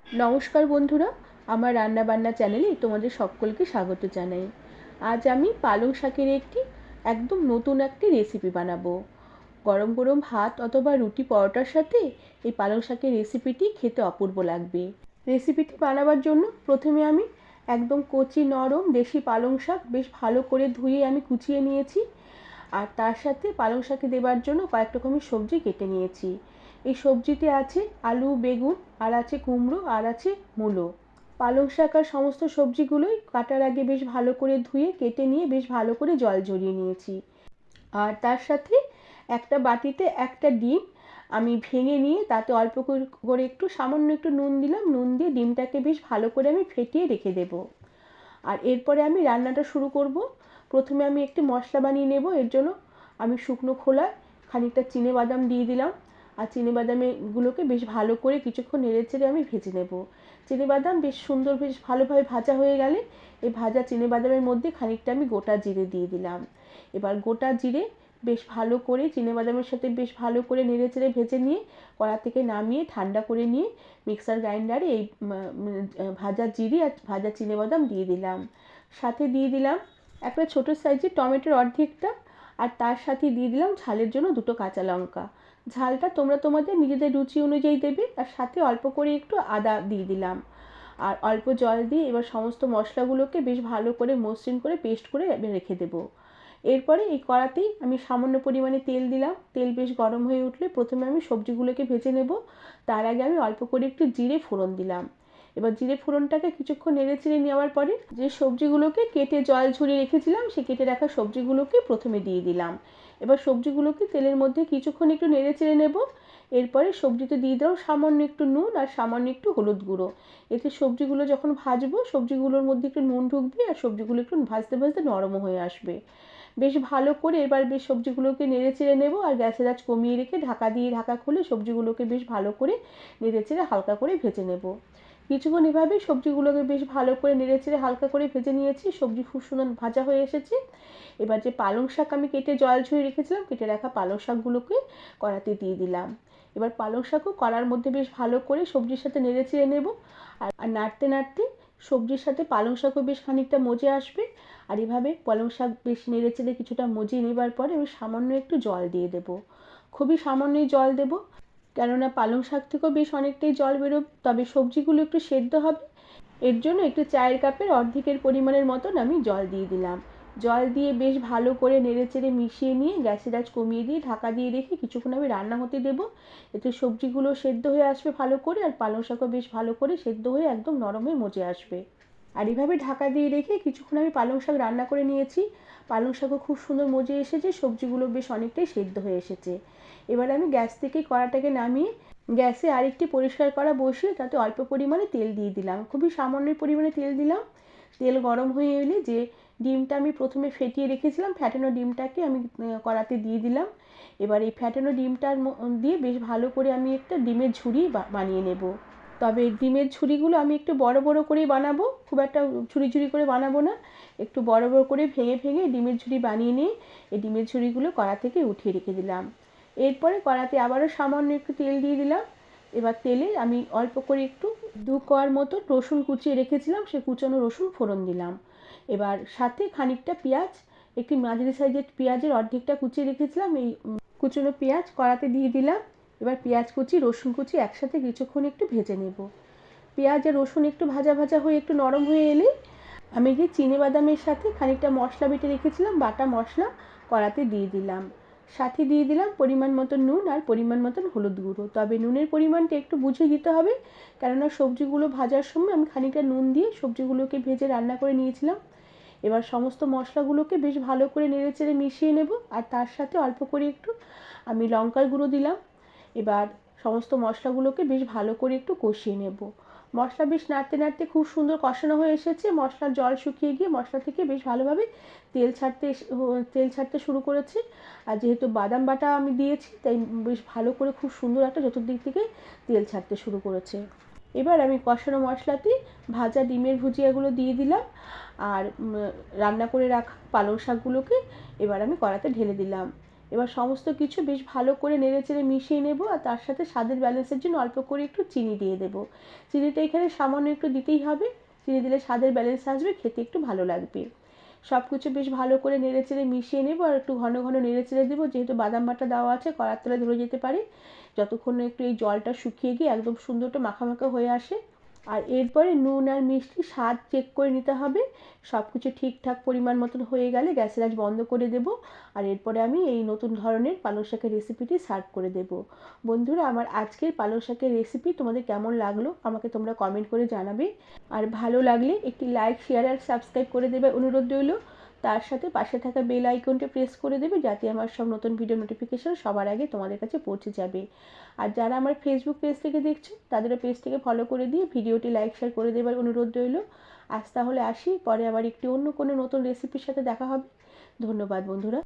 নমস্কার বন্ধুরা, আমার রান্নাবান্না চ্যানেলে তোমাদের সকলকে স্বাগত জানাই। আজ আমি পালং শাকের একদম নতুন একটি রেসিপি বানাবো। গরম গরম ভাত অথবা রুটি পরোটার সাথে এই পালং শাকের রেসিপিটি খেতে অপূর্ব লাগবে। রেসিপিটি বানাবার জন্য প্রথমে আমি একদম কচি নরম দেশি পালং শাক বেশ ভালো করে ধুয়ে আমি কুচিয়ে নিয়েছি। আর তার সাথে পালং শাকে দেবার জন্য কয়েক রকমের সবজি কেটে নিয়েছি। এই সবজিতে আছে আলু, বেগুন, আর আছে কুমড়ো, আর আছে মূলো। পালং শাক আর সমস্ত সবজিগুলোই কাটার আগে বেশ ভালো করে ধুয়ে কেটে নিয়ে বেশ ভালো করে জল ঝরিয়ে নিয়েছি। আর তার সাথে একটা বাটিতে একটা ডিম আমি ভেঙে নিয়ে তাতে অল্প করে সামান্য একটু নুন দিলাম। নুন দিয়ে ডিমটাকে বেশ ভালো করে আমি ফেটিয়ে রেখে দেবো। আর এরপরে আমি রান্নাটা শুরু করব। প্রথমে আমি একটি মশলা বানিয়ে নেব। এর জন্য আমি শুকনো খোলায় খানিকটা চিনেবাদাম দিয়ে দিলাম। আর চিনেবাদামগুলোকে বেশ ভালো করে কিছুক্ষণ নেড়েচেড়ে আমি ভেজে নেব। চিনেবাদাম বেশ সুন্দর বেশ ভালোভাবে ভাজা হয়ে গেলে এই ভাজা চিনেবাদামের মধ্যে খানিকটা আমি গোটা জিরে দিয়ে দিলাম। এবার গোটা জিরে বেশ ভালো করে চিনেবাদামের সাথে বেশ ভালো করে নেড়েচেড়ে ভেজে নিয়ে কড়া থেকে নামিয়ে ঠান্ডা করে নিয়ে মিক্সার গ্রাইন্ডারে এই ভাজা জিরে আর ভাজা চিনেবাদাম দিয়ে দিলাম। সাথে দিয়ে দিলাম একটা ছোটো সাইজের টমেটোর অর্ধেকটা। আর তার সাথে দিয়ে দিলাম ঝালের জন্য দুটো কাঁচা লঙ্কা। ঝালটা তোমরা তোমাদের নিজেদের রুচি অনুযায়ী দেবে। আর সাথে অল্প করে একটু আদা দিয়ে দিলাম। আর অল্প জল দিয়ে এবার সমস্ত মশলাগুলোকে বেশ ভালো করে মসৃণ করে পেস্ট করে রেখে দেবো। এরপরে এই কড়াতেই আমি সামান্য পরিমাণে তেল দিলাম। তেল বেশ গরম হয়ে উঠলে প্রথমে আমি সবজিগুলোকে ভেজে নেব। তার আগে আমি অল্প করে একটু জিরে ফোড়ন দিলাম। এবার জিরে ফোড়নটাকে কিছুক্ষণ নেড়েচেড়ে নেওয়ার পরে যে সবজিগুলোকে কেটে জল ঝরিয়ে রেখেছিলাম সেই কেটে রাখা সবজিগুলোকে প্রথমে দিয়ে দিলাম। এবার সবজিগুলোকে তেলের মধ্যে কিছুক্ষণ একটু নেড়েচেড়ে নেব। এরপরে সবজিতে দিয়ে দিলাম সামান্য একটু নুন আর সামান্য একটু হলুদ গুঁড়ো। এতে সবজিগুলো যখন ভাজবো সবজিগুলোর মধ্যে একটু নুন ঢুকবে আর সবজিগুলো একটু ভাজতে ভাজতে নরম হয়ে আসবে। বেশ ভালো করে এবার বেশ সবজিগুলোকে নেড়েচেড়ে নেব। আর গ্যাসের আঁচ কমিয়ে রেখে ঢাকা দিয়ে ঢাকা খুলে সবজিগুলোকে বেশ ভালো করে নেড়েচেড়ে হালকা করে ভেজে নেব। কিছুক্ষণ এভাবেই সবজিগুলোকে বেশ ভালো করে নেড়েচেড়ে হালকা করে ভেজে নিয়েছি। সবজি খুব সুন্দর ভাজা হয়ে এসেছে। এবার যে পালং শাক আমি কেটে জল ঝরিয়ে রেখেছিলাম কেটে রাখা পালং শাকগুলোকে কড়াতে দিয়ে দিলাম। এবার পালং শাকও কড়ার মধ্যে বেশ ভালো করে সবজির সাথে নেড়েচেড়ে নেব। আর নাড়তে নাড়তে সবজির সাথে পালং শাকও বেশ খানিকটা মজে আসবে। আর এভাবে পালং শাক বেশ নেড়েচেড়ে কিছুটা মজিয়ে নেবার পরে আমি সামান্য একটু জল দিয়ে দেবো। খুবই সামান্যই জল দেবো, কেননা পালং শাক থেকেও বেশ অনেকটাই জল বেরোবে। তবে সবজিগুলো একটু সেদ্ধ হবে। এর জন্য একটু চায়ের কাপের অর্ধেকের পরিমাণের মতন আমি জল দিয়ে দিলাম। জল দিয়ে বেশ ভালো করে নেড়েচেড়ে মিশিয়ে নিয়ে গ্যাসের আঁচ কমিয়ে দিয়ে ঢাকা দিয়ে রেখে কিছুক্ষণ আমি রান্না হতে দেবো। এতে সবজিগুলো সেদ্ধ হয়ে আসবে ভালো করে আর পালং শাকও বেশ ভালো করে সেদ্ধ হয়ে একদম নরম হয়ে মজে আসবে। আর এভাবে ঢাকা দিয়ে রেখে কিছুক্ষণ আমি পালং শাক রান্না করে নিয়েছি। পালং শাকও খুব সুন্দর মজে এসেছে, সবজিগুলো বেশ অনেকটাই সেদ্ধ হয়ে এসেছে। এবার আমি গ্যাস থেকে কড়াটাকে নামিয়ে গ্যাসে আরেকটি পরিষ্কার কড়া বসিয়ে তাতে অল্প পরিমাণে তেল দিয়ে দিলাম। খুবই সামান্য পরিমাণে তেল দিলাম। তেল গরম হয়ে এলে যে ডিমটা আমি প্রথমে ফেটিয়ে রেখেছিলাম ফ্যাটানো ডিমটাকে আমি কড়াতে দিয়ে দিলাম। এবার এই ফ্যাটানো ডিমটার দিয়ে বেশ ভালো করে আমি একটা ডিমের ঝুড়ি বানিয়ে নেব। তবে ডিমের ঝুড়িগুলো আমি একটু বড় বড় করেই বানাবো, খুব একটা ঝুড়ি ঝুড়ি করে বানাবো না। একটু বড় বড় করে ভেঙে ভেঙে ডিমের ঝুড়ি বানিয়ে নিয়ে এই ডিমের ঝুড়িগুলো কড়া থেকে উঠিয়ে রেখে দিলাম। এরপরে কড়াতে আবারও সামান্য একটু তেল দিয়ে দিলাম। এবার তেলে আমি অল্প করে একটু 2 কোয়া মতো রসুন কুচিয়ে রেখেছিলাম সেই কুচানো রসুন ফোড়ন দিলাম। এবার সাথে খানিকটা পেঁয়াজ, একটি মাঝারি সাইজের পেঁয়াজের অর্ধেকটা কুচিয়ে রেখেছিলাম এই কুচনো পেঁয়াজ কড়াতে দিয়ে দিলাম। এবার পেঁয়াজ কুচি রসুন কুচি একসাথে কিছুক্ষণ একটু ভেজে নেব। পেঁয়াজ আর রসুন একটু ভাজা ভাজা হয়ে একটু নরম হয়ে এলে আমি যে চিনেবাদামের সাথে খানিকটা মশলা বেটে রেখেছিলাম বাটা মশলা কড়াতে দিয়ে দিলাম। সাথে দিয়ে দিলাম পরিমাণ মতন নুন আর পরিমাণ মতন হলুদ গুঁড়ো। তবে নুনের পরিমাণটা একটু বুঝে দিতে হবে, কেননা সবজিগুলো ভাজার সময় আমি খানিকটা নুন দিয়ে সবজিগুলোকে ভেজে রান্না করে নিয়েছিলাম। এবার সমস্ত মশলাগুলোকে বেশ ভালো করে নেড়েচেড়ে মিশিয়ে নেব। আর তার সাথে অল্প করে একটু আমি লঙ্কার গুঁড়ো দিলাম। এবার সমস্ত মশলাগুলোকে বেশ ভালো করে একটু কষিয়ে নেব। মশলা বেশ নাড়তে নাড়তে খুব সুন্দর কষানো হয়ে এসেছে। মশলার জল শুকিয়ে গিয়ে মশলা থেকে বেশ ভালোভাবে তেল ছাড়তে শুরু করেছে। আর যেহেতু বাদাম বাটা আমি দিয়েছি তাই বেশ ভালো করে খুব সুন্দর একটা চতুর্দিক থেকে তেল ছাড়তে শুরু করেছে। এবার আমি কষানো মশলাতে ভাজা ডিমের ভুজিয়াগুলো দিয়ে দিলাম। আর রান্না করে রাখা পালং শাকগুলোকে এবার আমি কড়াতে ঢেলে দিলাম। এবার সমস্ত কিছু বেশ ভালো করে নেড়েচেড়ে মিশিয়ে নেব, আর তার সাথে স্বাদের ব্যালেন্সের জন্য অল্প করে একটু চিনি দিয়ে দেবো। চিনিটা এখানে সামান্য একটু দিতেই হবে, চিনি দিলে স্বাদের ব্যালেন্স আসবে, খেতে একটু ভালো লাগবে। সব কিছু বেশ ভালো করে নেড়েচেড়ে মিশিয়ে নেব, আর একটু ঘন ঘন নেড়েচেড়ে দেবো, যেহেতু বাদাম বাটা দেওয়া আছে কড়ার তলায় ধরে যেতে পারে। যতক্ষণ না একটু এই জলটা শুকিয়ে গিয়ে একদম সুন্দর একটা মাখা মাখা হয়ে আসে। আর এরপরে নুন আর মিষ্টি স্বাদ চেক করে নিতে হবে। সব কিছু ঠিকঠাক পরিমাণ মতন হয়ে গেলে গ্যাসের আঁচ বন্ধ করে দেবো। আর এরপরে আমি এই নতুন ধরনের পালং শাকের রেসিপিটি সার্ভ করে দেবো। বন্ধুরা, আমার আজকের পালং শাকের রেসিপি তোমাদের কেমন লাগলো আমাকে তোমরা কমেন্ট করে জানাবে। আর ভালো লাগলে একটি লাইক, শেয়ার আর সাবস্ক্রাইব করে দেবে অনুরোধ রইল। তার সাথে পাশে থাকা বেল আইকনটা প্রেস করে দেবে, যাতে আমার সব নতুন ভিডিও নোটিফিকেশন সবার আগে তোমাদের কাছে পৌঁছে যাবে। আর যারা আমার ফেসবুক পেজ থেকে দেখছো তাদেরও পেজটিকে ফলো করে দিয়ে ভিডিওটি লাইক শেয়ার করে দেবার অনুরোধ রইল। আজ তাহলে আসি, পরে আবার একটি অন্য কোনো নতুন রেসিপির সাথে দেখা হবে। ধন্যবাদ বন্ধুরা।